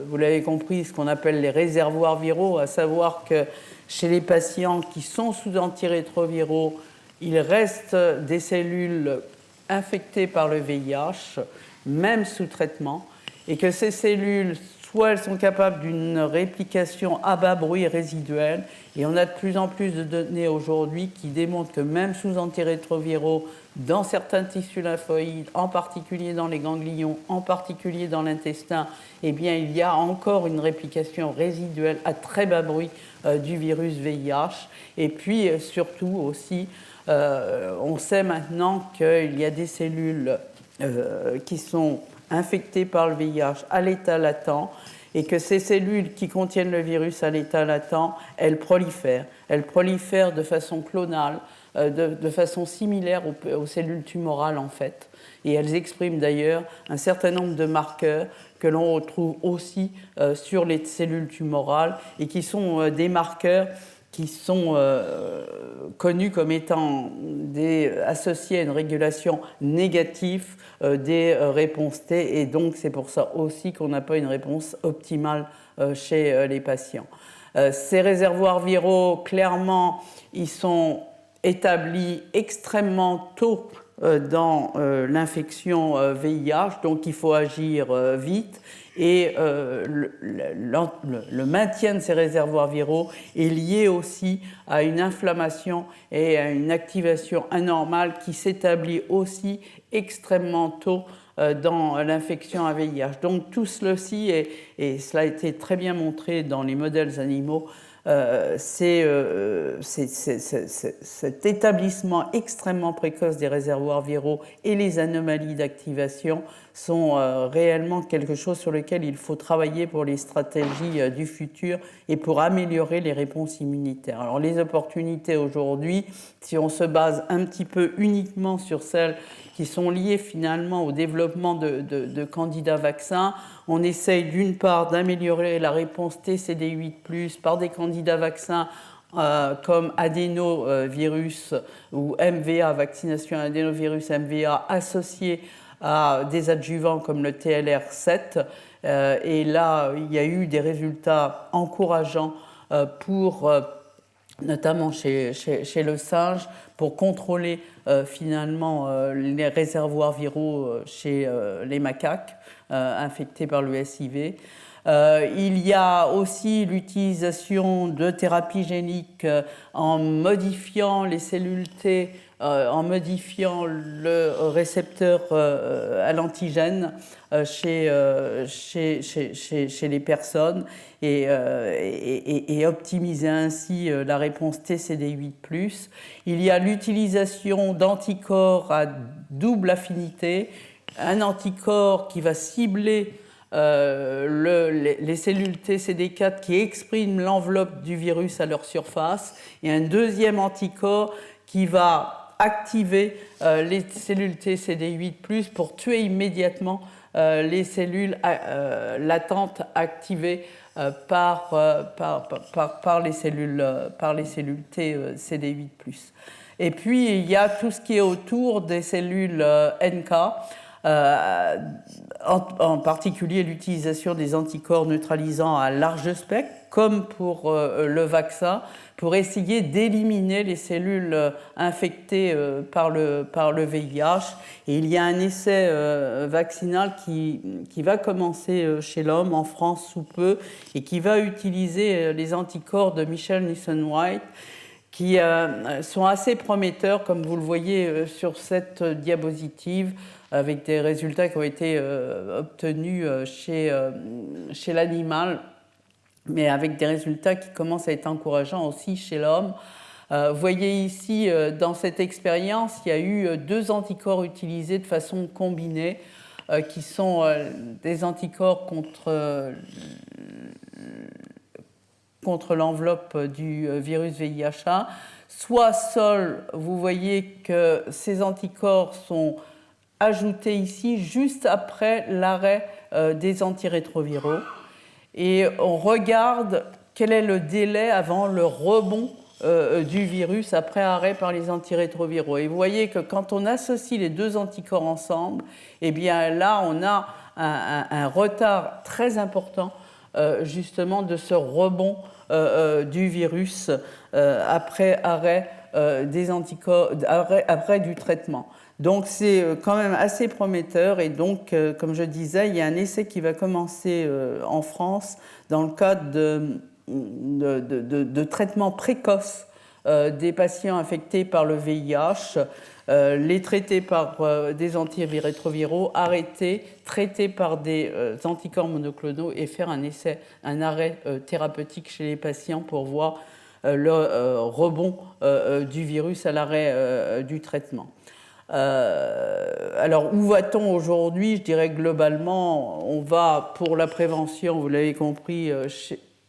vous l'avez compris, ce qu'on appelle les réservoirs viraux, à savoir que chez les patients qui sont sous antirétroviraux, il reste des cellules infectées par le VIH, même sous traitement, et que ces cellules, soit elles sont capables d'une réplication à bas bruit résiduelle, et on a de plus en plus de données aujourd'hui qui démontrent que même sous antirétroviraux, dans certains tissus lymphoïdes, en particulier dans les ganglions, en particulier dans l'intestin, eh bien, il y a encore une réplication résiduelle à très bas bruit du virus VIH. Et puis, surtout aussi, on sait maintenant qu'il y a des cellules qui sont infectées par le VIH à l'état latent et que ces cellules qui contiennent le virus à l'état latent, elles prolifèrent. Elles prolifèrent de façon clonale, de façon similaire aux cellules tumorales en fait. Et elles expriment d'ailleurs un certain nombre de marqueurs que l'on retrouve aussi sur les cellules tumorales et qui sont des marqueurs qui sont connus comme étant associés à une régulation négative des réponses T, et donc c'est pour ça aussi qu'on n'a pas une réponse optimale chez les patients. Ces réservoirs viraux, clairement, ils sont établis extrêmement tôt dans l'infection VIH, donc il faut agir vite. Et le maintien de ces réservoirs viraux est lié aussi à une inflammation et à une activation anormale qui s'établit aussi extrêmement tôt dans l'infection à VIH. Donc tout ceci, et cela a été très bien montré dans les modèles animaux, cet établissement extrêmement précoce des réservoirs viraux et les anomalies d'activation sont réellement quelque chose sur lequel il faut travailler pour les stratégies du futur et pour améliorer les réponses immunitaires. Alors les opportunités aujourd'hui, si on se base un petit peu uniquement sur celles qui sont liées finalement au développement de candidats vaccins, on essaye d'une part d'améliorer la réponse TCD8+, par des candidats vaccins comme adénovirus ou MVA, vaccination adénovirus MVA, associés à des adjuvants comme le TLR7. Et là, il y a eu des résultats encourageants pour notamment chez le singe, pour contrôler finalement les réservoirs viraux chez les macaques infectés par le SIV. Il y a aussi l'utilisation de thérapies géniques en modifiant les cellules T, en modifiant le récepteur à l'antigène chez les personnes et optimiser ainsi la réponse TCD8+. Il y a l'utilisation d'anticorps à double affinité, un anticorps qui va cibler les cellules TCD4 qui expriment l'enveloppe du virus à leur surface, et un deuxième anticorps qui va activer les cellules TCD8+, pour tuer immédiatement les cellules latentes activées par les cellules TCD8+. Et puis il y a tout ce qui est autour des cellules NK, en particulier l'utilisation des anticorps neutralisants à large spectre, comme pour le vaccin, pour essayer d'éliminer les cellules infectées par le VIH. Et il y a un essai vaccinal qui va commencer chez l'homme en France sous peu et qui va utiliser les anticorps de Michel Nissen-White, qui sont assez prometteurs, comme vous le voyez sur cette diapositive, avec des résultats qui ont été obtenus chez l'animal, mais avec des résultats qui commencent à être encourageants aussi chez l'homme. Vous voyez ici, dans cette expérience, il y a eu 2 anticorps utilisés de façon combinée, qui sont des anticorps contre l'enveloppe du virus VIH-A. Soit seul, vous voyez que ces anticorps sont ajoutés ici juste après l'arrêt des antirétroviraux. Et on regarde quel est le délai avant le rebond du virus après arrêt par les antirétroviraux. Et vous voyez que quand on associe les 2 anticorps ensemble, eh bien là, on a un retard très important justement de ce rebond du virus après arrêt des anticorps, après du traitement. Donc c'est quand même assez prometteur, et donc comme je disais, il y a un essai qui va commencer en France dans le cadre de traitement précoce des patients infectés par le VIH, les traités par des antirétroviraux, arrêtés, traités par des anticorps monoclonaux, et faire un arrêt thérapeutique chez les patients pour voir le rebond du virus à l'arrêt du traitement. Alors, où va-t-on aujourd'hui? Je dirais globalement, on va pour la prévention, vous l'avez compris,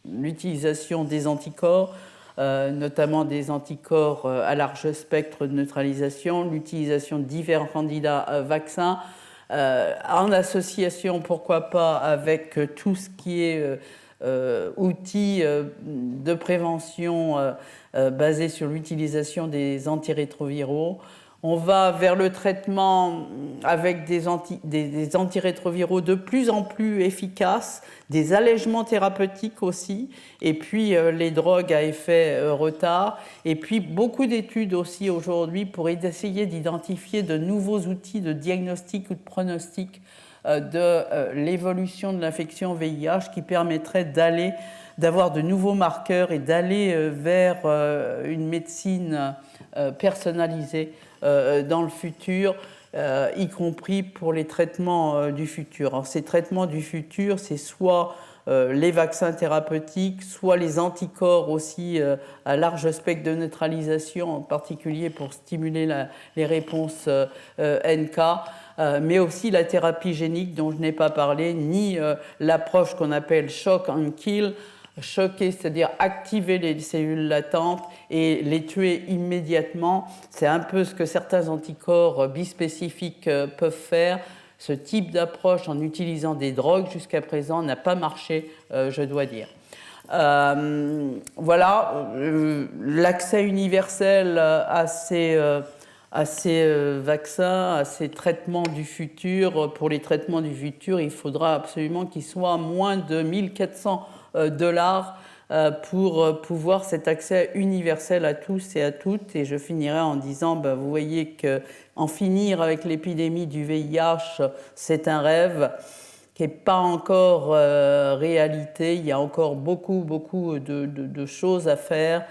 l'utilisation des anticorps, notamment des anticorps à large spectre de neutralisation, l'utilisation de divers candidats vaccins, en association, pourquoi pas, avec tout ce qui est outils de prévention basés sur l'utilisation des antirétroviraux. On va vers le traitement avec des antirétroviraux de plus en plus efficaces, des allègements thérapeutiques aussi, et puis les drogues à effet retard, et puis beaucoup d'études aussi aujourd'hui pour essayer d'identifier de nouveaux outils de diagnostic ou de pronostic de l'évolution de l'infection VIH qui permettrait d'avoir de nouveaux marqueurs et d'aller vers une médecine personnalisée dans le futur, y compris pour les traitements du futur. Alors, ces traitements du futur, c'est soit les vaccins thérapeutiques, soit les anticorps aussi à large spectre de neutralisation, en particulier pour stimuler les réponses NK, mais aussi la thérapie génique dont je n'ai pas parlé, ni l'approche qu'on appelle shock and kill, choquer, c'est-à-dire activer les cellules latentes et les tuer immédiatement. C'est un peu ce que certains anticorps bispécifiques peuvent faire. Ce type d'approche en utilisant des drogues jusqu'à présent n'a pas marché, je dois dire. Voilà, l'accès universel à ces vaccins, à ces traitements du futur. Pour les traitements du futur, il faudra absolument qu'ils soient moins de 1400 $ pour pouvoir cet accès universel à tous et à toutes. Et je finirai en disant, vous voyez qu'en finir avec l'épidémie du VIH, c'est un rêve qui n'est pas encore réalité. Il y a encore beaucoup de choses à faire.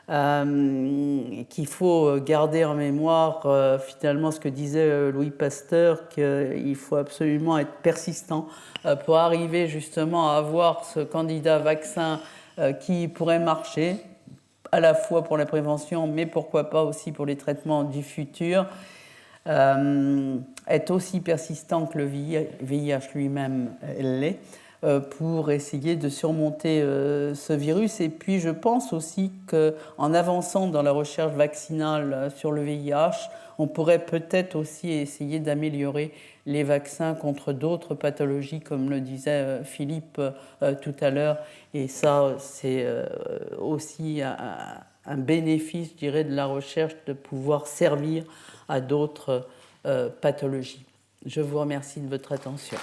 Qu'il faut garder en mémoire finalement ce que disait Louis Pasteur, qu'il faut absolument être persistant pour arriver justement à avoir ce candidat vaccin qui pourrait marcher à la fois pour la prévention mais pourquoi pas aussi pour les traitements du futur, être aussi persistant que le VIH lui-même l'est, pour essayer de surmonter ce virus. Et puis je pense aussi qu'en avançant dans la recherche vaccinale sur le VIH, on pourrait peut-être aussi essayer d'améliorer les vaccins contre d'autres pathologies, comme le disait Philippe tout à l'heure. Et ça, c'est aussi un bénéfice, je dirais, de la recherche, de pouvoir servir à d'autres pathologies. Je vous remercie de votre attention.